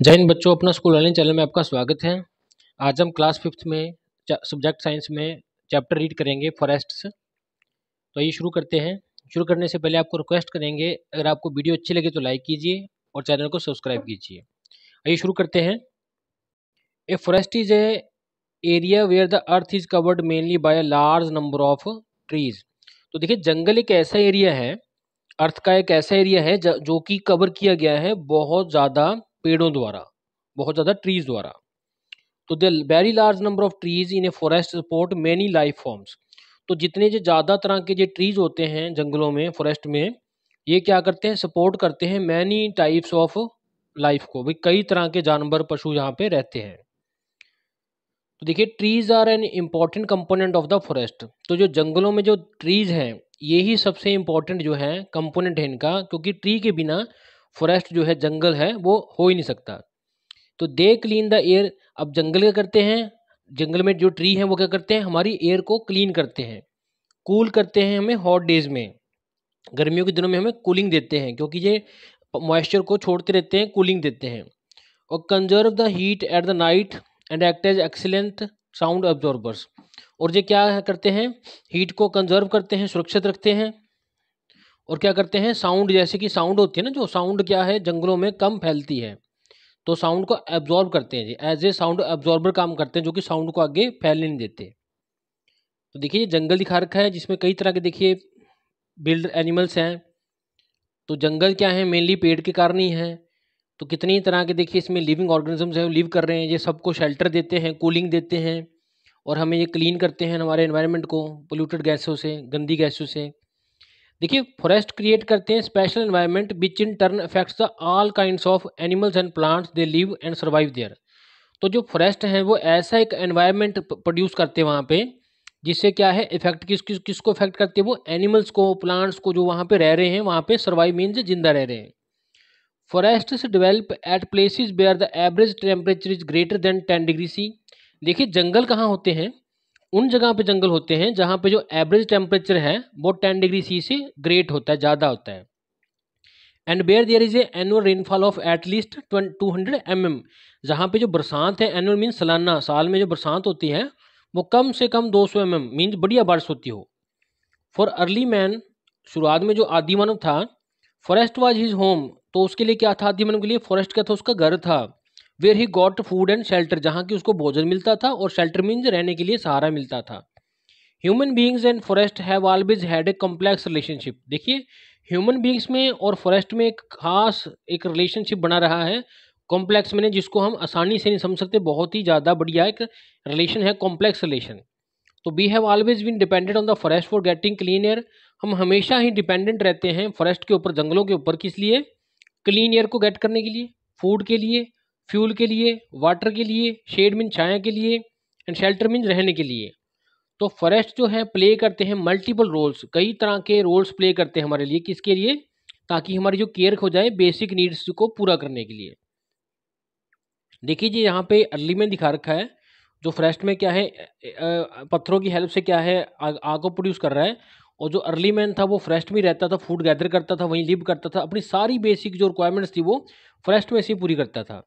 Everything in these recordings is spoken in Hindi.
जय हिंद बच्चों, अपना स्कूल लर्निंग चैनल में आपका स्वागत है। आज हम क्लास 5th में सब्जेक्ट साइंस में चैप्टर रीड करेंगे फॉरेस्ट्स। तो ये शुरू करते हैं। शुरू करने से पहले आपको रिक्वेस्ट करेंगे, अगर आपको वीडियो अच्छी लगे तो लाइक कीजिए और चैनल को सब्सक्राइब कीजिए। आइए शुरू करते हैं। A forest is a area where the earth is covered mainly by a large number of trees. तो देखिए, जंगल एक ऐसा एरिया है, अर्थ का एक ऐसा एरिया है जो कि कवर किया गया है बहुत ज़्यादा पेड़ों द्वारा, बहुत ज़्यादा ट्रीज द्वारा। तो the very large number of trees in a forest support many life forms. तो जितने जो ज़्यादा तरह के जो ट्रीज होते हैं जंगलों में, फॉरेस्ट में, ये क्या करते हैं, सपोर्ट करते हैं मैनी टाइप्स ऑफ लाइफ को। भाई कई तरह के जानवर पशु यहाँ पे रहते हैं। तो देखिए, trees are an important component of the forest. तो जो जंगलों में जो ट्रीज हैं, यही सबसे इम्पोर्टेंट जो है कंपोनेंट है इनका, क्योंकि ट्री के बिना फॉरेस्ट जो है, जंगल है, वो हो ही नहीं सकता। तो दे क्लीन द एयर। अब जंगल क्या करते हैं, जंगल में जो ट्री हैं वो क्या करते हैं, हमारी एयर को क्लीन करते हैं, कूल करते हैं हमें हॉट डेज में, गर्मियों के दिनों में हमें कूलिंग देते हैं, क्योंकि ये मॉइस्चर को छोड़ते रहते हैं, कूलिंग देते हैं। और conserve the heat at the night and act as excellent sound absorbers. और ये क्या करते हैं, हीट को कंजर्व करते हैं, सुरक्षित रखते हैं। और क्या करते हैं, साउंड, जैसे कि साउंड होती है ना, जो साउंड क्या है जंगलों में कम फैलती है, तो साउंड को एब्जॉर्ब करते हैं जी, एज ए साउंड एब्जॉर्बर काम करते हैं, जो कि साउंड को आगे फैलने नहीं देते। तो देखिए, ये जंगल दिखा रखा है जिसमें कई तरह के देखिए बिल्ड एनिमल्स हैं। तो जंगल क्या है, मेनली पेड़ के कारण ही है। तो कितनी तरह के देखिए इसमें लिविंग ऑर्गेनिजम्स हैं, वो लिव कर रहे हैं। ये सबको शेल्टर देते हैं, कूलिंग देते हैं, और हमें ये क्लीन करते हैं हमारे एनवायरनमेंट को पोल्यूटेड गैसों से, गंदी गैसों से। देखिए, फॉरेस्ट क्रिएट करते हैं special environment which in turn affects the all kinds of animals and plants they live and survive there. तो जो फॉरेस्ट हैं वो ऐसा एक एनवायरनमेंट प्रोड्यूस करते हैं वहाँ पे, जिससे क्या है, इफेक्ट किसको इफेक्ट करते हैं, वो एनिमल्स को, प्लांट्स को, जो वहाँ पे रह रहे हैं, वहाँ पे सर्वाइव मीन्स जिंदा रह रहे हैं। Forests develop at places where the average temperature is greater than 10 degree C. देखिए, जंगल कहाँ होते हैं, उन जगह पे जंगल होते हैं जहाँ पे जो एवरेज टेम्परेचर है वो 10 डिग्री सी से ग्रेट होता है, ज़्यादा होता है। And where there is a annual rainfall of at least 200 mm। जहाँ पे जो बरसात है, एनुअल मीन सालाना, साल में जो बरसात होती है वो कम से कम 200 mm मीन्स बढ़िया बारिश होती हो। फॉर अर्ली मैन, शुरुआत में जो आदि मानव था, फॉरेस्ट वाज हिज होम। तो उसके लिए क्या था, आदि मानव के लिए फॉरेस्ट क्या था, उसका घर था। Where he got food and shelter, जहाँ की उसको भोजन मिलता था, और शेल्टर मीन्स रहने के लिए सहारा मिलता था। Human beings and forest have always had a complex relationship. देखिए, ह्यूमन बींग्स में और फॉरेस्ट में एक खास एक रिलेशनशिप बना रहा है। कॉम्प्लेक्स मैंने जिसको हम आसानी से नहीं समझ सकते, बहुत ही ज़्यादा बढ़िया एक रिलेशन है, कॉम्प्लेक्स रिलेशन। तो we have always been dependent on the forest for getting clean air. हम हमेशा ही डिपेंडेंट रहते हैं फॉरेस्ट के ऊपर, जंगलों के ऊपर, किस लिए, क्लीन एयर को गेट करने के लिए, फूड के लिए, फ्यूल के लिए, वाटर के लिए, शेड मीन छाया के लिए, एंड शेल्टर मीन रहने के लिए। तो फॉरेस्ट जो है प्ले करते हैं मल्टीपल रोल्स, कई तरह के रोल्स प्ले करते हैं हमारे लिए, किसके लिए, ताकि हमारी जो केयर हो जाए बेसिक नीड्स को पूरा करने के लिए। देखिए जी, यहाँ पे अर्ली में दिखा रखा है, जो फॉरेस्ट में क्या है, पत्थरों की हेल्प से क्या है, आग को प्रोड्यूस कर रहा है। और जो अर्ली मैन था वो फॉरेस्ट में रहता था, फूड गैदर करता था, वहीं लिव करता था, अपनी सारी बेसिक जो रिक्वायरमेंट्स थी वो फॉरेस्ट में से ही पूरी करता था।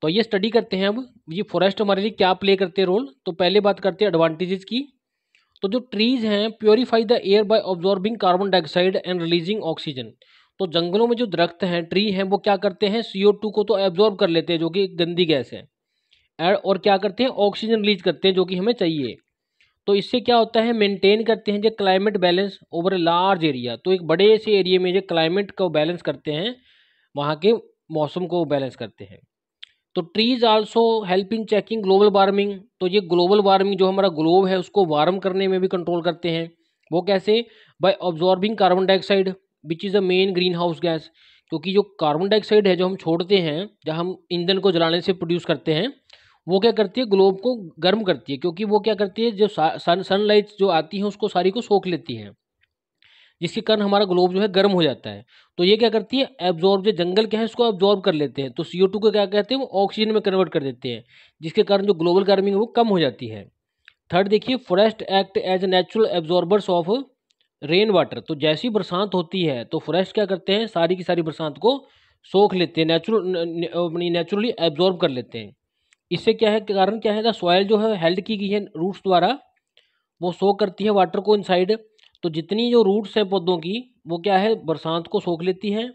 तो ये स्टडी करते हैं अब, ये फॉरेस्ट हमारे लिए क्या प्ले करते हैं रोल। तो पहले बात करते हैं एडवांटेजेस की। तो जो ट्रीज हैं purify the air by absorbing carbon dioxide and releasing oxygen. तो जंगलों में जो दरख्त हैं, ट्री हैं, वो क्या करते हैं, CO2 को तो एब्जॉर्ब कर लेते हैं, जो कि गंदी गैस है, और क्या करते हैं, ऑक्सीजन रिलीज करते हैं, जो कि हमें चाहिए। तो इससे क्या होता है, मेंटेन करते हैं जो climate balance over a large area. तो एक बड़े से एरिया में जो क्लाइमेट को बैलेंस करते हैं, वहाँ के मौसम को बैलेंस करते हैं। तो trees also help in checking global warming. तो ये ग्लोबल वार्मिंग, जो हमारा ग्लोब है, उसको वार्म करने में भी कंट्रोल करते हैं। वो कैसे, by absorbing carbon dioxide which is a main greenhouse gas. क्योंकि जो कार्बन डाइऑक्साइड है जो हम छोड़ते हैं, जब हम ईंधन को जलाने से प्रोड्यूस करते हैं, वो क्या करती है, ग्लोब को गर्म करती है। क्योंकि वो क्या करती है, जो सनलाइट जो आती है उसको सारी को सोख लेती है, जिसके कारण हमारा ग्लोब जो है गर्म हो जाता है। तो ये क्या करती है, एब्जॉर्ब, जो जंगल क्या है इसको एब्जॉर्ब कर लेते हैं। तो CO2 को क्या कहते हैं, वो ऑक्सीजन में कन्वर्ट कर देते हैं, जिसके कारण जो ग्लोबल वार्मिंग है वो कम हो जाती है। थर्ड देखिए, forest act as natural absorbers of rain water. तो जैसी बरसात होती है तो फॉरेस्ट क्या करते हैं, सारी की सारी बरसात को सोख लेते हैं, अपनी नेचुरली एब्जॉर्ब कर लेते हैं। इससे क्या है, कारण क्या है, द सॉयल जो है हेल्ड की गई है रूट्स द्वारा, वो सोख करती है वाटर को इनसाइड। तो जितनी जो रूट्स है पौधों की, वो क्या है, बरसात को सोख लेती हैं।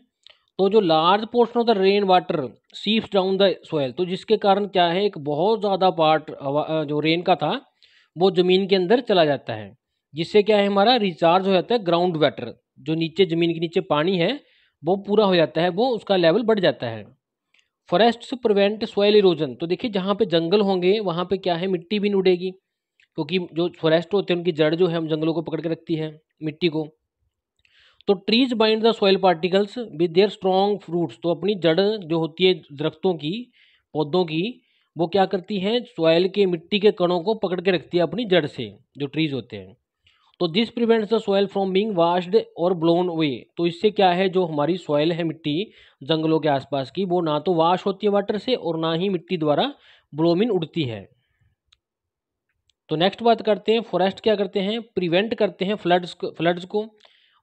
तो जो large portion of the rainwater seeps down the soil, तो जिसके कारण क्या है, एक बहुत ज़्यादा पार्ट जो रेन का था वो ज़मीन के अंदर चला जाता है, जिससे क्या है, हमारा रिचार्ज हो जाता है ग्राउंड वाटर, जो नीचे ज़मीन के नीचे पानी है वो पूरा हो जाता है, वो उसका लेवल बढ़ जाता है। फॉरेस्ट्स प्रिवेंट सॉइल इरोजन, तो देखिए जहाँ पे जंगल होंगे वहाँ पे क्या है, मिट्टी भी नहीं उड़ेगी, क्योंकि जो फॉरेस्ट होते हैं उनकी जड़ जो है हम जंगलों को पकड़ के रखती है, मिट्टी को। तो trees bind the soil particles with their strong fruits, तो अपनी जड़ जो होती है दरख्तों की, पौधों की, वो क्या करती हैं, सॉइल के मिट्टी के कणों को पकड़ के रखती है अपनी जड़ से, जो ट्रीज होते हैं। तो this prevents the soil from being washed और ब्लोन अवे, तो इससे क्या है, जो हमारी सॉइल है मिट्टी जंगलों के आसपास की, वो ना तो वाश होती है वाटर से और ना ही मिट्टी द्वारा ब्लोमिन उड़ती है। तो नेक्स्ट बात करते हैं, फॉरेस्ट क्या करते हैं, प्रिवेंट करते हैं फ्लड्स को।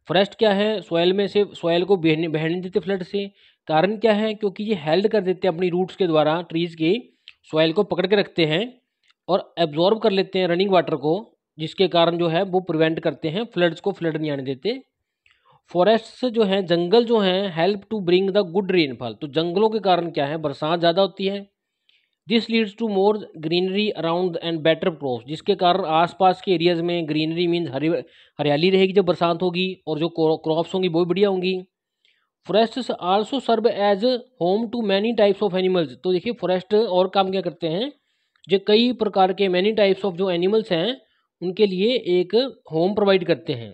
फॉरेस्ट क्या है, सॉइल में से सॉइल को बहने नहीं देते फ्लड से। कारण क्या है, क्योंकि ये हेल्ड कर देते हैं अपनी रूट्स के द्वारा, ट्रीज के सॉइल को पकड़ के रखते हैं और एब्जॉर्ब कर लेते हैं रनिंग वाटर को, जिसके कारण जो है वो प्रिवेंट करते हैं फ्लड्स को, फ्लड नहीं आने देते। फॉरेस्ट जो है, जंगल जो है, help to bring the good rainfall, तो जंगलों के कारण क्या है, बरसात ज़्यादा होती है। This leads to more greenery around and better crops, जिसके कारण आसपास के एरियाज में ग्रीनरी मीन्स हरियाली रहेगी जब बरसात होगी, और जो क्रॉप्स होंगी वो भी बढ़िया होंगी। Forests also serve as home to many types of animals, तो देखिए फॉरेस्ट और काम क्या करते हैं, जो कई प्रकार के मैनी टाइप्स ऑफ जो एनिमल्स हैं उनके लिए एक होम प्रोवाइड करते हैं।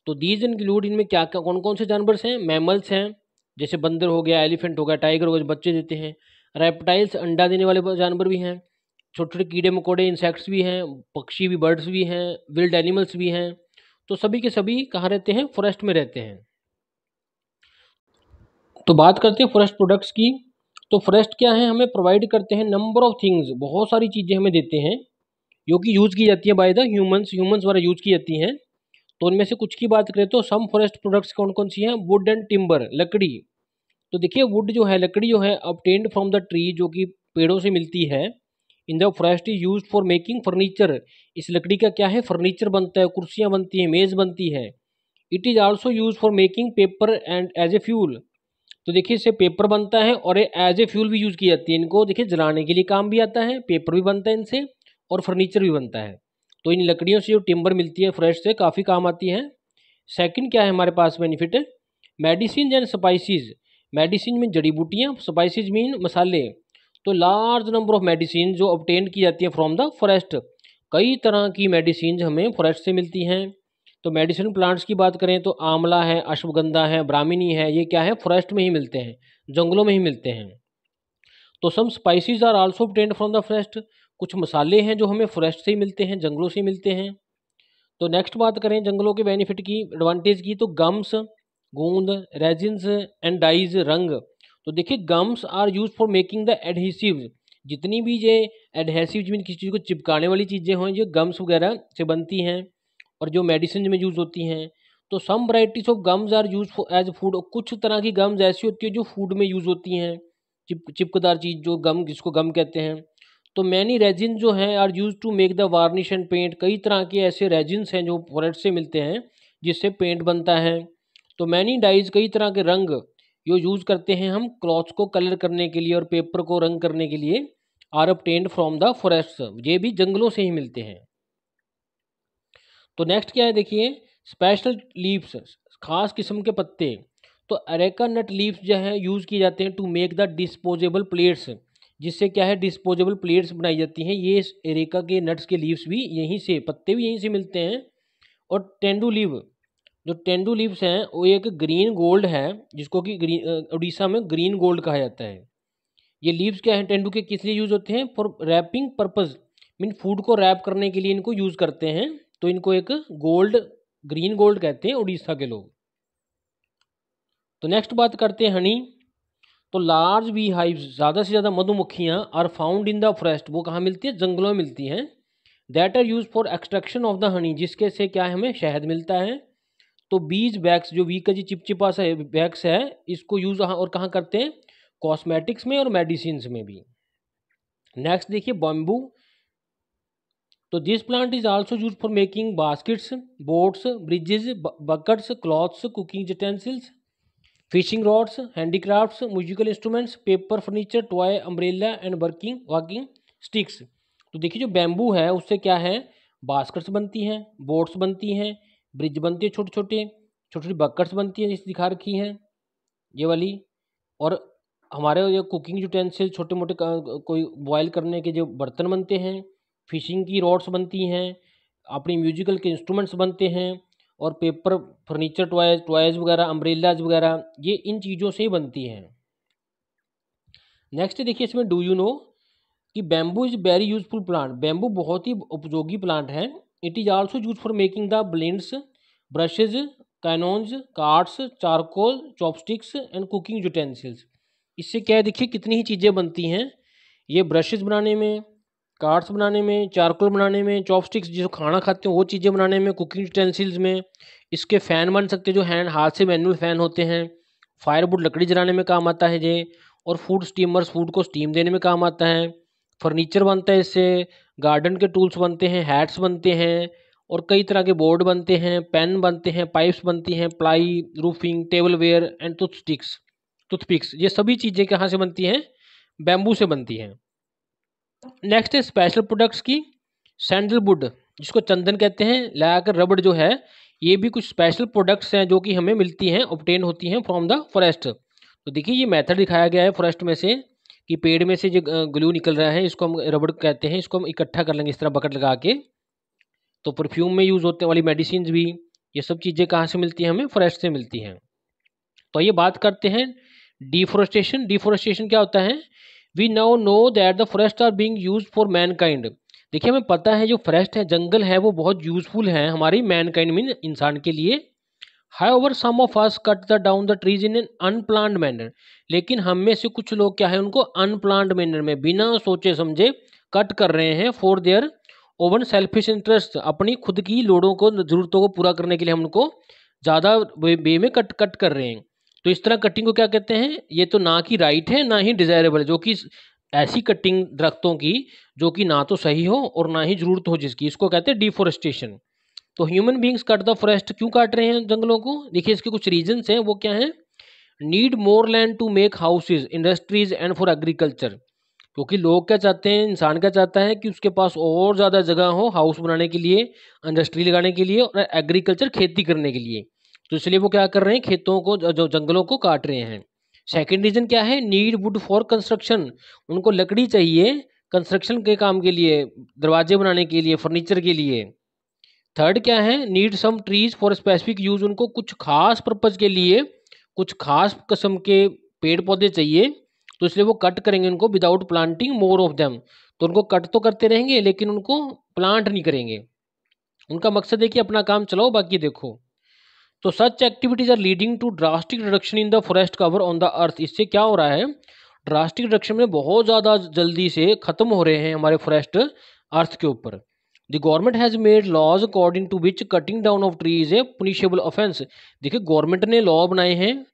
तो दीज इंक्लूड, इनमें क्या क्या कौन कौन से जानवर हैं, मैमल्स हैं, जैसे बंदर हो गया, एलिफेंट हो गया, टाइगर हो गया, जो बच्चे देते हैं। रेप्टाइल्स, अंडा देने वाले जानवर भी हैं। छोटे छोटे कीड़े मकोड़े, इंसेक्ट्स भी हैं, पक्षी भी, बर्ड्स भी हैं, विल्ड एनिमल्स भी हैं। तो सभी के सभी कहाँ रहते हैं, फॉरेस्ट में रहते हैं। तो बात करते हैं फॉरेस्ट प्रोडक्ट्स की। तो फॉरेस्ट क्या है, हमें प्रोवाइड करते हैं नंबर ऑफ थिंग्स, बहुत सारी चीज़ें हमें देते हैं जो कि यूज़ की जाती है बाय द ह्यूमंस, द्वारा यूज़ की जाती हैं। तो उनमें से कुछ की बात करें तो सम फॉरेस्ट प्रोडक्ट्स कौन कौन सी हैं, वुड एंड टिम्बर, लकड़ी। तो देखिए वुड जो है, लकड़ी जो है, ऑब्टेन्ड फ्रॉम द ट्री, जो कि पेड़ों से मिलती है। इन the forest is use for making furniture, इस लकड़ी का क्या है, फर्नीचर बनता है, कुर्सियाँ बनती हैं, मेज़ बनती है। It is also use for making paper and as a fuel, तो देखिए इससे पेपर बनता है और एज ए फ्यूल भी यूज़ की जाती है। इनको देखिए जलाने के लिए काम भी आता है, पेपर भी बनता है इनसे और फर्नीचर भी बनता है। तो इन लकड़ियों से जो टिम्बर मिलती है फॉरेस्ट से, काफ़ी काम आती है। सेकंड क्या है हमारे पास benefit, medicine and spices, medicine mean जड़ी बूटियाँ, स्पाइसेस मीन मसाले। तो लार्ज नंबर ऑफ मेडिसिन जो ऑब्टेन की जाती है फ्रॉम द फॉरेस्ट, कई तरह की मेडिसिन हमें फॉरेस्ट से मिलती हैं। तो मेडिसिन प्लांट्स की बात करें तो आंवला है, अश्वगंधा है, ब्राह्मणी है, ये क्या है, फॉरेस्ट में ही मिलते हैं, जंगलों में ही मिलते हैं। तो some spices are also obtained from the forest, कुछ मसाले हैं जो हमें फॉरेस्ट से ही मिलते हैं, जंगलों से ही मिलते हैं। तो नेक्स्ट बात करें जंगलों के बेनिफिट की, एडवांटेज की, तो गम्स, गोंद, रेजिन्स एंड डाइज, रंग। तो देखिए gums are use for making the adhesive, जितनी भी ये एडहेसिव जिन किसी चीज़ को चिपकाने वाली चीज़ें हों, ये गम्स वगैरह से बनती हैं और जो मेडिसिन में यूज़ होती हैं। तो some varieties of gums are use as food, कुछ तरह की गम्स ऐसी होती है जो फूड में यूज़ होती हैं, चिपकदार चीज़ जो गम, जिसको गम कहते हैं। तो मैनी रेजिन जो हैं are use to make the varnish and paint, कई तरह के ऐसे रेजिन्स हैं जो फॉरेस्ट से मिलते हैं जिससे पेंट बनता है। तो मैनी डाइज, कई तरह के रंग जो यूज़ करते हैं हम क्लॉथ्स को कलर करने के लिए और पेपर को रंग करने के लिए, are obtained from the forest, ये भी जंगलों से ही मिलते हैं। तो नेक्स्ट क्या है देखिए, स्पेशल लीव्स, खास किस्म के पत्ते। तो अरेका नट लीव्स जो है यूज़ किए जाते हैं to make the disposable plates, जिससे क्या है, डिस्पोजेबल प्लेट्स बनाई जाती हैं। ये एरेका के नट्स के लीव्स भी यहीं से, पत्ते भी यहीं से मिलते हैं। और टेंडू लीव, जो टेंडू लीव्स हैं वो एक ग्रीन गोल्ड है, जिसको कि ग्रीन उड़ीसा में ग्रीन गोल्ड कहा जाता है। ये लीव्स क्या हैं टेंडू के, किस लिए यूज़ होते हैं, for wrapping purpose, mean food को रैप करने के लिए इनको यूज़ करते हैं। तो इनको एक गोल्ड, ग्रीन गोल्ड कहते हैं उड़ीसा के लोग। तो नेक्स्ट बात करते हैं हनी। तो लार्ज बी हाइव्स, ज़्यादा से ज़्यादा मधुमक्खियाँ, are found in the forest, वो कहाँ मिलती है, जंगलों में मिलती हैं। That are use for extraction of the honey, जिसके से क्या है, हमें शहद मिलता है। तो बीज वैक्स, जो वी का जो चिपचिपा सा वैक्स है, इसको यूज और कहाँ करते हैं, कॉस्मेटिक्स में और मेडिसिन में भी। नेक्स्ट देखिए बम्बू, तो this plant is also use for making baskets, boats, bridges, buckets, clothes, cooking utensils, fishing rods, handicrafts, musical instruments, paper, furniture, toy, umbrella and walking sticks. तो देखिए जो बैम्बू है उससे क्या है, बास्केट्स बनती हैं, बोट्स बनती हैं, ब्रिज बनती है, छोटे छोटे छोटी बकेट्स बनती हैं, जिस दिखा रखी हैं ये वाली, और हमारे ये कुकिंग यूटेंसिल, छोटे मोटे कोई बॉयल करने के जो बर्तन बनते हैं, फिशिंग की रॉड्स बनती हैं, अपनी म्यूजिकल के इंस्ट्रूमेंट्स बनते हैं, और पेपर, फर्नीचर, टॉयज वगैरह, अम्ब्रेलाज वगैरह, ये इन चीज़ों से ही बनती हैं। नेक्स्ट देखिए इसमें, डू यू नो कि bamboo is very useful plant, bamboo बहुत ही उपयोगी प्लांट है। It is also use for making the blends, brushes, cannons, cards, charcoal, chopsticks and cooking utensils. इससे क्या है, देखिए कितनी ही चीज़ें बनती हैं, ये ब्रशेज बनाने में, कार्ड्स बनाने में, चारकोल बनाने में, चॉपस्टिक्स जो खाना खाते हैं वो चीज़ें बनाने में, कुकिंग यूटेंसिल्स में। इसके फ़ैन बन सकते हैं जो हैंड हाथ से मैनुअल फ़ैन होते हैं, फायरवुड लकड़ी जलाने में काम आता है ये, और फूड स्टीमर्स फूड को स्टीम देने में काम आता है, फर्नीचर बनता है इससे, गार्डन के टूल्स बनते हैं, हैट्स बनते हैं, और कई तरह के बोर्ड बनते हैं, पेन बनते हैं, पाइप्स बनती हैं, ply, roofing, table ware and toothpicks, ये सभी चीज़ें कहाँ से बनती हैं, बैम्बू से बनती हैं। नेक्स्ट है स्पेशल प्रोडक्ट्स की, सैंडलवुड जिसको चंदन कहते हैं, लाकर रबड़ जो है, ये भी कुछ स्पेशल प्रोडक्ट्स हैं जो कि हमें मिलती हैं, ऑब्टेन होती हैं फ्रॉम द फॉरेस्ट। तो देखिए ये मेथड दिखाया गया है फॉरेस्ट में से, कि पेड़ में से जो ग्लू निकल रहा है, इसको हम रबड़ कहते हैं, इसको हम इकट्ठा कर लेंगे इस तरह बकेट लगा के। तो परफ्यूम में यूज़ होने वाली मेडिसिन भी, ये सब चीज़ें कहाँ से मिलती हैं, हमें फॉरेस्ट से मिलती हैं। तो ये बात करते हैं डिफोरेस्टेशन। डिफोरेस्टेशन क्या होता है, we now know that the forest are being used for mankind. देखिए हमें पता है जो फॉरेस्ट है, जंगल है, वो बहुत यूजफुल है हमारी मैनकाइंड मीन इंसान के लिए। However some of us cut the down the trees in an unplanned manner, लेकिन हम में से कुछ लोग क्या है, उनको अनप्लान्ड मैनर में बिना सोचे समझे कट कर रहे हैं, for their own selfish interest, अपनी खुद की लोड़ों को, जरूरतों को पूरा करने के लिए हम उनको ज़्यादा वे में कट कर रहे हैं। तो इस तरह कटिंग को क्या कहते हैं, ये तो ना कि राइट है ना ही डिजायरेबल है, जो कि ऐसी कटिंग दरख्तों की जो कि ना तो सही हो और ना ही जरूरत हो जिसकी, इसको कहते हैं डिफोरेस्टेशन। तो human beings cut the forest, क्यों काट रहे हैं जंगलों को, देखिए इसके कुछ रीजंस हैं, वो क्या है, need more land to make houses, industries and for agriculture. क्योंकि लोग क्या चाहते हैं, इंसान क्या चाहता है कि उसके पास और ज़्यादा जगह हो हाउस बनाने के लिए, इंडस्ट्री लगाने के लिए, और एग्रीकल्चर खेती करने के लिए। तो इसलिए वो क्या कर रहे हैं, खेतों को, जो जंगलों को काट रहे हैं। सेकेंड रीजन क्या है, नीड वुड फॉर कंस्ट्रक्शन, उनको लकड़ी चाहिए कंस्ट्रक्शन के काम के लिए, दरवाजे बनाने के लिए, फर्नीचर के लिए। थर्ड क्या है, need some trees for specific use, उनको कुछ खास पर्पज के लिए कुछ खास किस्म के पेड़ पौधे चाहिए, तो इसलिए वो कट करेंगे उनको, without planting more of them. तो उनको कट तो करते रहेंगे लेकिन उनको प्लांट नहीं करेंगे, उनका मकसद है कि अपना काम चलाओ बाकी देखो। तो such activities are leading to drastic reduction in the forest cover on the earth. इससे क्या हो रहा है, ड्रास्टिक रिडक्शन में बहुत ज़्यादा जल्दी से खत्म हो रहे हैं हमारे फॉरेस्ट अर्थ के ऊपर। The government has made laws according to which cutting down of trees a punishable offence. देखिए गवर्नमेंट ने लॉ बनाए हैं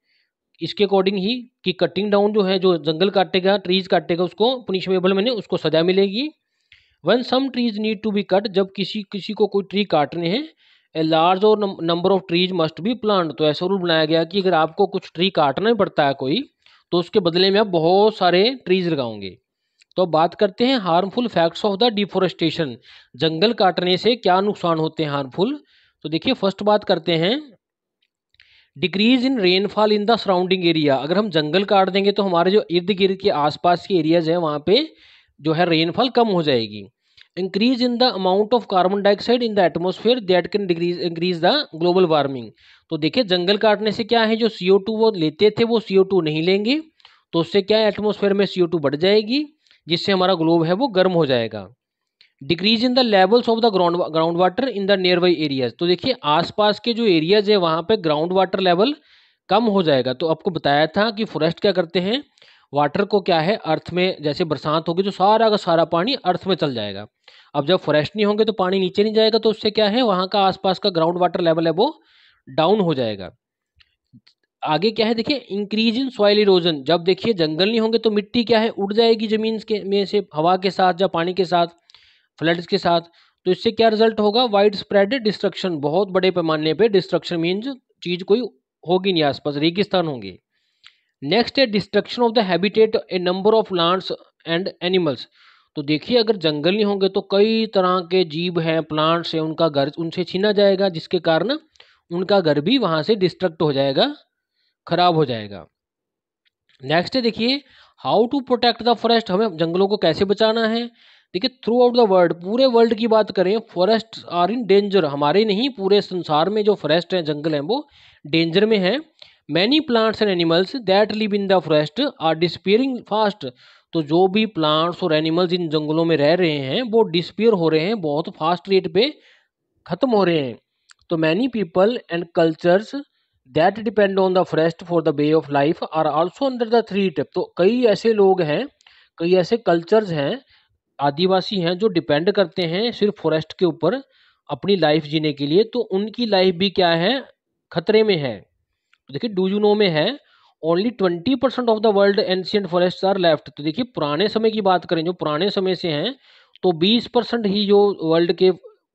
इसके अकॉर्डिंग ही, कि कटिंग डाउन जो है, जो जंगल काटेगा, ट्रीज काटेगा, उसको पुनिशेबल मैंने उसको सजा मिलेगी। One some trees need to be cut, जब किसी को कोई ट्री काटने हैं, a large or number of trees must be plant. तो ऐसा रूल बनाया गया कि अगर आपको कुछ ट्री काटना ही पड़ता है कोई, तो उसके बदले में आप बहुत सारे ट्रीज लगाओगे। तो अब बात करते हैं harmful facts of the deforestation, जंगल काटने से क्या नुकसान होते हैं हार्मफुल। तो देखिए फर्स्ट बात करते हैं, decrease in rainfall in the surrounding area. अगर हम जंगल काट देंगे तो हमारे जो इर्द गिर्द के आसपास के एरियाज हैं वहाँ पे जो है रेनफॉल कम हो जाएगी। Increase in the amount of carbon dioxide in the atmosphere that can increase the global warming. तो देखिए जंगल काटने से क्या है, जो CO2 वो लेते थे वो CO2 नहीं लेंगे, तो उससे क्या है, एटमोसफेयर में CO2 बढ़ जाएगी, जिससे हमारा ग्लोब है वो गर्म हो जाएगा। Decrease in the levels of the ground water in the near by areas. तो देखिए आसपास के जो एरियाज है वहाँ पे ग्राउंड वाटर लेवल कम हो जाएगा। तो आपको बताया था कि फॉरेस्ट क्या करते हैं, वाटर को क्या है, अर्थ में जैसे बरसात होगी तो सारा का सारा पानी अर्थ में चल जाएगा। अब जब फॉरेस्ट नहीं होंगे तो पानी नीचे नहीं जाएगा, तो उससे क्या है, वहाँ का आसपास का ग्राउंड वाटर लेवल है वो डाउन हो जाएगा। आगे क्या है देखिए, इंक्रीज इन सॉइल इरोजन, जब देखिए जंगल नहीं होंगे तो मिट्टी क्या है उड़ जाएगी जमीन के में से हवा के साथ या पानी के साथ, फ्लड्स के साथ। तो इससे क्या रिजल्ट होगा, वाइड स्प्रेड डिस्ट्रक्शन, बहुत बड़े पैमाने पे डिस्ट्रक्शन मीन्स चीज कोई होगी नहीं, आसपास रेगिस्तान होंगे। नेक्स्ट है destruction of the habitat A number of plants and animals. तो देखिए अगर जंगल नहीं होंगे तो कई तरह के जीव हैं, प्लांट्स हैं, उनका घर उनसे छीना जाएगा, जिसके कारण उनका घर भी वहां से डिस्ट्रक्ट हो जाएगा, खराब हो जाएगा। नेक्स्ट है देखिए, how to protect the forest, हमें जंगलों को कैसे बचाना है। देखिए थ्रू आउट द वर्ल्ड, पूरे वर्ल्ड की बात करें, फॉरेस्ट आर इन डेंजर, हमारे नहीं पूरे संसार में जो फॉरेस्ट है, जंगल हैं, वो डेंजर में है। Many plants and animals that live in the forest are disappearing fast. तो जो भी प्लांट्स और एनिमल्स इन जंगलों में रह रहे हैं वो डिसपियर हो रहे हैं, बहुत फास्ट रेट पे खत्म हो रहे हैं। तो many people and cultures that depend on the forest for the way of life are also under the threat. तो कई ऐसे लोग हैं, कई ऐसे कल्चर्स हैं, आदिवासी हैं जो डिपेंड करते हैं सिर्फ फॉरेस्ट के ऊपर अपनी लाइफ जीने के लिए, तो उनकी लाइफ भी क्या है, खतरे में है। तो देखिए डू यू नो में है, only 20% of the world ancient forest are left. तो देखिए पुराने समय की बात करें, जो पुराने समय से हैं, तो 20% ही जो वर्ल्ड के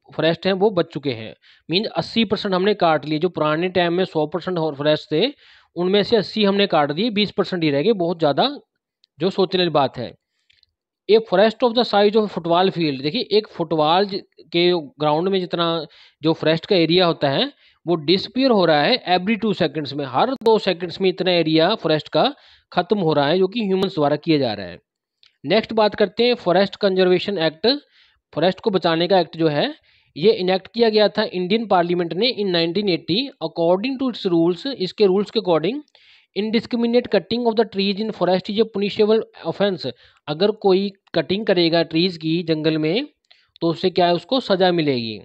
फॉरेस्ट हैं वो बच चुके हैं। मीन 80% हमने काट लिए, जो पुराने टाइम में 100% फॉरेस्ट थे उनमें से 80 हमने काट दिए, 20% ही रह गए, बहुत ज़्यादा जो सोचने वाली बात है। A forest of the size of football field, देखिए एक फुटबॉल के ग्राउंड में जितना जो फॉरेस्ट का एरिया होता है वो डिसपियर हो रहा है एवरी 2 सेकंड्स में, हर 2 सेकंड्स में इतना एरिया फॉरेस्ट का खत्म हो रहा है, जो कि ह्यूमंस द्वारा किया जा रहा है। नेक्स्ट बात करते हैं फॉरेस्ट कंजर्वेशन एक्ट। फॉरेस्ट को बचाने का एक्ट जो है ये इनेक्ट किया गया था इंडियन पार्लियामेंट ने in 1980। According to its rules, इसके रूल्स के according, indiscriminate cutting of the trees in forest is a punishable offence. अगर कोई कटिंग करेगा ट्रीज की जंगल में तो उससे क्या है, उसको सजा मिलेगी।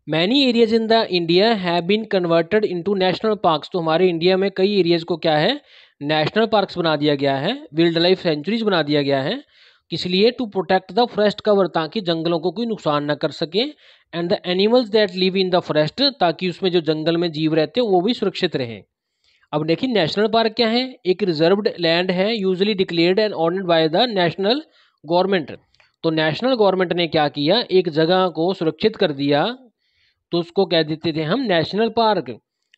Many areas in the India have been converted into national parks. तो हमारे इंडिया में कई एरियाज को क्या है, नेशनल पार्क्स बना दिया गया है, वाइल्ड लाइफ सेंचुरीज बना दिया गया है। किस लिए, to protect the forest cover, ताकि जंगलों को कोई नुकसान ना कर सके, and the animals that live in the forest, ताकि उसमें जो जंगल में जीव रहते हैं वो भी सुरक्षित रहें। अब देखिए नेशनल पार्क क्या है, एक रिजर्व्ड लैंड है, usually declared and ordered by the national government. तो नेशनल गवर्नमेंट ने क्या किया, एक जगह को सुरक्षित कर दिया, तो उसको कह देते थे हम नेशनल पार्क।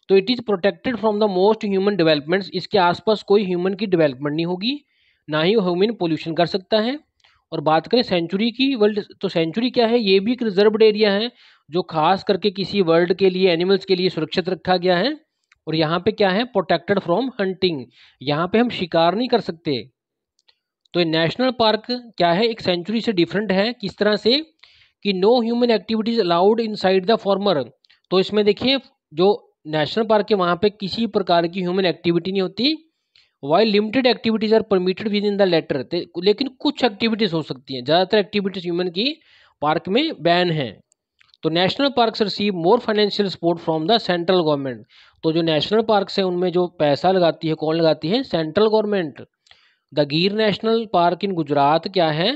तो it is protected from the most human developments, इसके आसपास कोई ह्यूमन की डेवलपमेंट नहीं होगी, ना ही ह्यूमन पोल्यूशन कर सकता है। और बात करें सेंचुरी की, वर्ल्ड, तो सेंचुरी क्या है, ये भी एक रिजर्व्ड एरिया है जो खास करके किसी वर्ल्ड के लिए, एनिमल्स के लिए सुरक्षित रखा गया है। और यहाँ पे क्या है, प्रोटेक्टेड फ्रॉम हंटिंग, यहाँ पे हम शिकार नहीं कर सकते। तो ये नेशनल पार्क क्या है, एक सेंचुरी से डिफरेंट है, किस तरह से कि no human activities allowed inside the former. तो इसमें देखिए जो नेशनल पार्क है वहाँ पे किसी प्रकार की ह्यूमन एक्टिविटी नहीं होती, while limited activities are permitted within the latter. लेकिन कुछ एक्टिविटीज हो सकती हैं, ज़्यादातर एक्टिविटीज ह्यूमन की पार्क में बैन है। तो national parks receive more financial support from the central government. तो जो नेशनल पार्क्स हैं उनमें जो पैसा लगाती है, कौन लगाती है, सेंट्रल गवर्नमेंट। द गिर नेशनल पार्क इन गुजरात क्या है,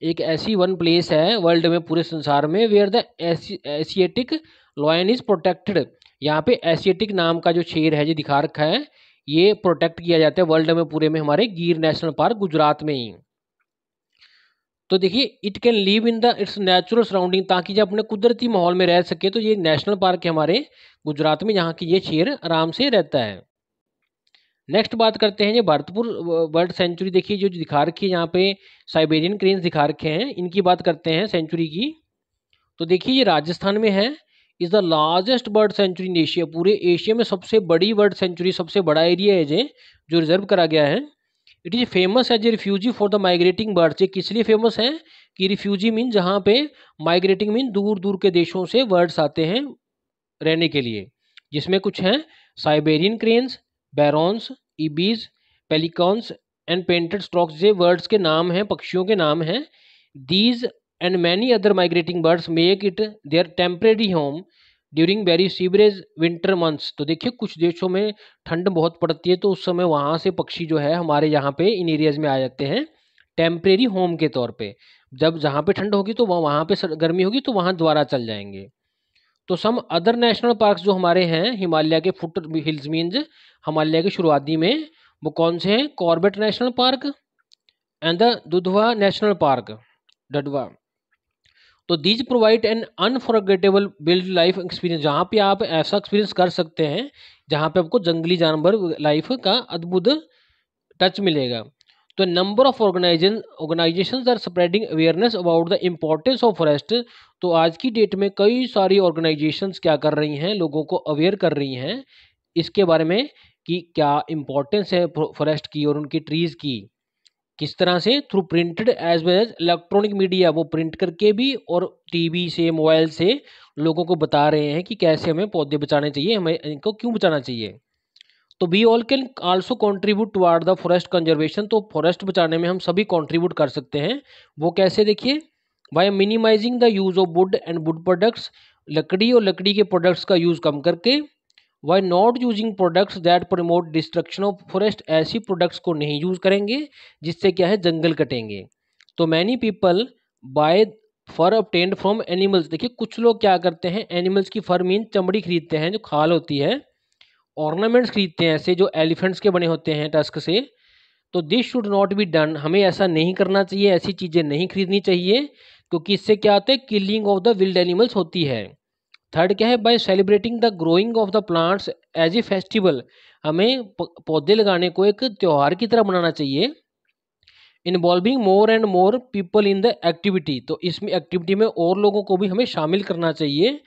एक ऐसी वन प्लेस है वर्ल्ड में, पूरे संसार में, where the Asiatic lion is protected. यहाँ पे एशियाटिक नाम का जो शेर है जो दिखा रखा है, ये प्रोटेक्ट किया जाता है वर्ल्ड में पूरे में, हमारे गिर नेशनल पार्क गुजरात में ही। तो देखिए it can live in the it's natural surrounding, ताकि जब अपने कुदरती माहौल में रह सके। तो ये नेशनल पार्क है हमारे गुजरात में, यहाँ की ये शेर आराम से रहता है। नेक्स्ट बात करते हैं ये भरतपुर बर्ड सेंचुरी, देखिए जो दिखा रखी है यहाँ पे साइबेरियन क्रेन्स दिखा रखे हैं, इनकी बात करते हैं सेंचुरी की। तो देखिए ये राजस्थान में है, is the largest bird sanctuary in Asia, पूरे एशिया में सबसे बड़ी बर्ड सेंचुरी, सबसे बड़ा एरिया है ये जो रिजर्व करा गया है। It is famous as a refugee for the migrating birds. ये किस लिए फेमस है कि रिफ्यूजी मीन जहाँ पे माइग्रेटिंग मीन दूर दूर के देशों से बर्ड्स आते हैं रहने के लिए, जिसमें कुछ हैं Siberian cranes, herons, ibises, pelicans and painted storks, ये बर्ड्स के नाम हैं, पक्षियों के नाम हैं। These and many other migrating birds make it their temporary home during very severe winter months. तो देखिए कुछ देशों में ठंड बहुत पड़ती है, तो उस समय वहाँ से पक्षी जो है हमारे यहाँ पे इन एरियाज में आ जाते हैं टेम्परेरी होम के तौर पे। जब जहाँ पे ठंड होगी तो वहाँ पे गर्मी होगी तो वहाँ दोबारा चल जाएंगे। तो सम अदर नेशनल पार्क्स जो हमारे हैं हिमालय के फुट हिल्स मीन्स हिमालय के शुरुआती में, वो कौन से हैं? Corbett national park and the Dudhwa national park, Dudhwa. तो these provide an unforgettable wildlife experience, जहाँ पे आप ऐसा एक्सपीरियंस कर सकते हैं जहाँ पे आपको जंगली जानवर लाइफ का अद्भुत टच मिलेगा। तो number of organisations are spreading awareness about the importance of forest. तो आज की डेट में कई सारी ऑर्गेनाइजेशंस क्या कर रही हैं, लोगों को अवेयर कर रही हैं इसके बारे में कि क्या इम्पोर्टेंस है फॉरेस्ट की और उनकी ट्रीज की। किस तरह से? Through printed as well as electronic media, वो प्रिंट करके भी और टीवी से, मोबाइल से लोगों को बता रहे हैं कि कैसे हमें पौधे बचाने चाहिए, हमें इनको क्यों बचाना चाहिए। तो we all can also contribute toward the forest conservation, तो फॉरेस्ट बचाने में हम सभी कंट्रीब्यूट कर सकते हैं। वो कैसे? देखिए, by minimising the use of wood and wood products, लकड़ी और लकड़ी के प्रोडक्ट्स का यूज कम करके। By not using products that promote destruction of forest, ऐसी प्रोडक्ट्स को नहीं यूज करेंगे जिससे क्या है, जंगल कटेंगे। तो many people buy fur obtained from animals, देखिए कुछ लोग क्या करते हैं, एनिमल्स की फर मीन चमड़ी खरीदते हैं जो खाल होती है, ऑर्नामेंट्स खरीदते हैं ऐसे जो एलिफेंट्स के बने होते हैं टस्क से। तो this should not be done, हमें ऐसा नहीं करना चाहिए, ऐसी चीज़ें नहीं खरीदनी चाहिए, क्योंकि इससे क्या होता है, killing of the wild animals होती है। थर्ड क्या है, by celebrating the growing of the plants as a festival, हमें पौधे लगाने को एक त्यौहार की तरह मनाना चाहिए। Involving more and more people in the activity, तो इसमें एक्टिविटी में और लोगों को भी हमें शामिल करना चाहिए।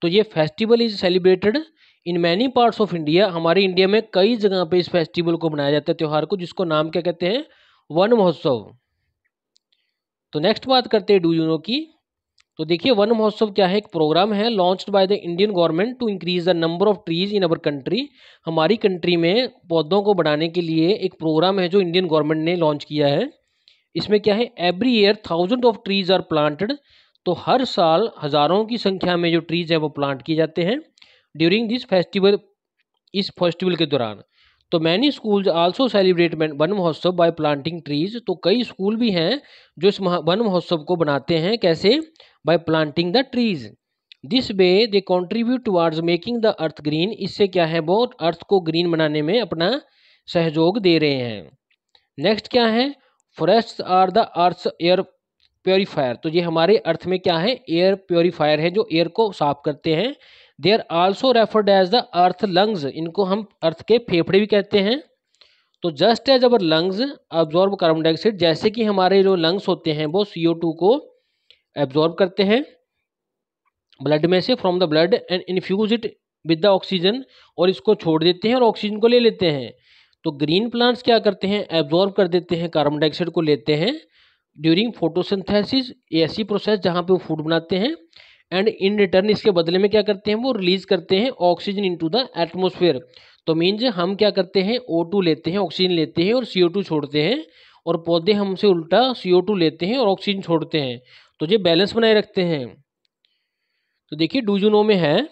तो ये festival is celebrated in many parts of India, हमारे इंडिया में कई जगह पे इस फेस्टिवल को मनाया जाता है, त्यौहार को, जिसको नाम क्या कहते हैं, वन महोत्सव। तो नेक्स्ट बात करते हैं डू यू नो की। तो देखिए वन महोत्सव क्या है, एक प्रोग्राम है launched by the Indian government to increase the number of trees in our country, हमारी कंट्री में पौधों को बढ़ाने के लिए एक प्रोग्राम है जो इंडियन गवर्नमेंट ने लॉन्च किया है। इसमें क्या है, every year thousand of trees are planted, तो हर साल हजारों की संख्या में जो ट्रीज है वो प्लांट किए जाते हैं ड्यूरिंग दिस फेस्टिवल, इस फेस्टिवल के दौरान। तो many schools also celebrate one महोत्सव बाय प्लांटिंग ट्रीज, तो कई स्कूल भी हैं जो इस वन महोत्सव को बनाते हैं, कैसे? Bye planting the trees. This way they contribute towards making the earth green, इससे क्या है, वो अर्थ को ग्रीन बनाने में अपना सहयोग दे रहे हैं। नेक्स्ट क्या है, forest are the earth air purifier, तो ये हमारे अर्थ में क्या है, एयर प्योरीफायर है जो एयर को साफ करते हैं। They are also referred as the earth lungs, इनको हम अर्थ के फेफड़े भी कहते हैं। तो just as our lungs absorb carbon dioxide, जैसे कि हमारे जो लंग्स होते हैं वो CO2 को एब्जॉर्ब करते हैं ब्लड में से, from the blood, and infuse it with the oxygen, और इसको छोड़ देते हैं और ऑक्सीजन को ले लेते हैं। तो ग्रीन प्लांट्स क्या करते हैं, एब्जॉर्ब कर देते हैं, कार्बन डाइऑक्साइड को लेते हैं ड्यूरिंग फोटोसिंथेसिस, ऐसी प्रोसेस जहाँ पे वो फूड बनाते हैं, एंड इन रिटर्न इसके बदले में क्या करते हैं, वो रिलीज करते हैं ऑक्सीजन इनटू द एटमोसफेयर। तो मीन्स हम क्या करते हैं, O2 लेते हैं, ऑक्सीजन लेते हैं और CO2 छोड़ते हैं, और पौधे हमसे उल्टा CO2 लेते हैं और ऑक्सीजन छोड़ते हैं, तो ये बैलेंस बनाए रखते हैं। तो देखिए डू यू नो में है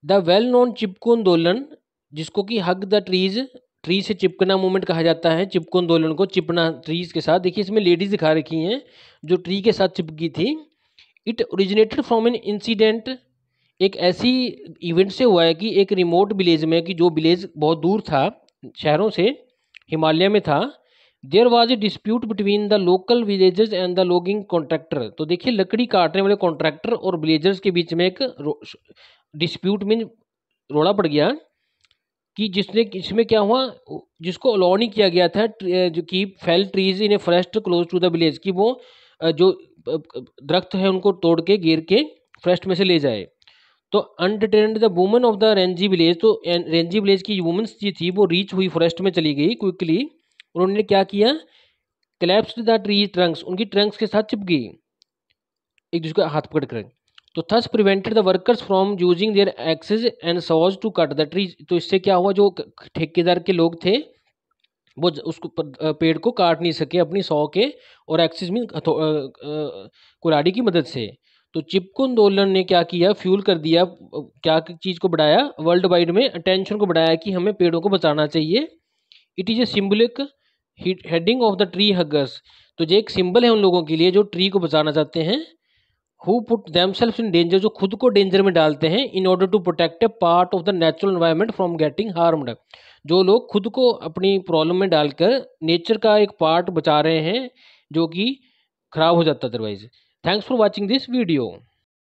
द वेल नोन चिपको आंदोलन, जिसको कि हग द ट्रीज, ट्री से चिपकना मूवमेंट कहा जाता है, चिपको आंदोलन को, चिपना ट्रीज के साथ। देखिए इसमें लेडीज दिखा रखी हैं जो ट्री के साथ चिपकी थी। It originated from an incident, एक ऐसी इवेंट से हुआ है कि एक रिमोट विलेज में, कि जो विलेज बहुत दूर था शहरों से, हिमालय में था। There was a dispute between the local villagers and the logging contractor, तो देखिए लकड़ी काटने वाले कॉन्ट्रैक्टर और विलेजर्स के बीच में एक डिस्प्यूट मीन रोड़ा पड़ गया, कि जिसने इसमें क्या हुआ, जिसको अलाउ नहीं किया गया था जो कि fell trees in a forest close to the village, कि वो जो दरख्त है उनको तोड़ के गिर के फॉरेस्ट में से ले जाए। तो undeterred the women of the Reni village, तो रेंजी विलेज की वुमेन्स जी थी वो रीच हुई फॉरेस्ट में चली गई क्विकली, और उन्होंने क्या किया, क्लैप्स्ड द ट्री ट्रंक्स, उनकी ट्रंक्स के साथ चिप गई एक दूसरे का हाथ पकड़ कर। तो thus prevented the workers from using their axes and saws to cut the tree, तो इससे क्या हुआ, जो ठेकेदार के लोग थे वो उसको पेड़ को काट नहीं सके अपनी सौ के और एक्सिस में कुल्हाड़ी की मदद से। तो चिपको आंदोलन ने क्या किया, फ्यूल कर दिया, क्या चीज़ को बढ़ाया, वर्ल्ड वाइड में अटेंशन को बढ़ाया कि हमें पेड़ों को बचाना चाहिए। It is a symbolic heading of the tree huggers, तो ये एक सिंबल है उन लोगों के लिए जो ट्री को बचाना चाहते हैं। Who put themselves in danger, जो खुद को डेंजर में डालते हैं, in order to protect a part of the natural environment from getting harmed, जो लोग खुद को अपनी प्रॉब्लम में डालकर नेचर का एक पार्ट बचा रहे हैं जो कि खराब हो जाता है otherwise. Thanks for watching this video.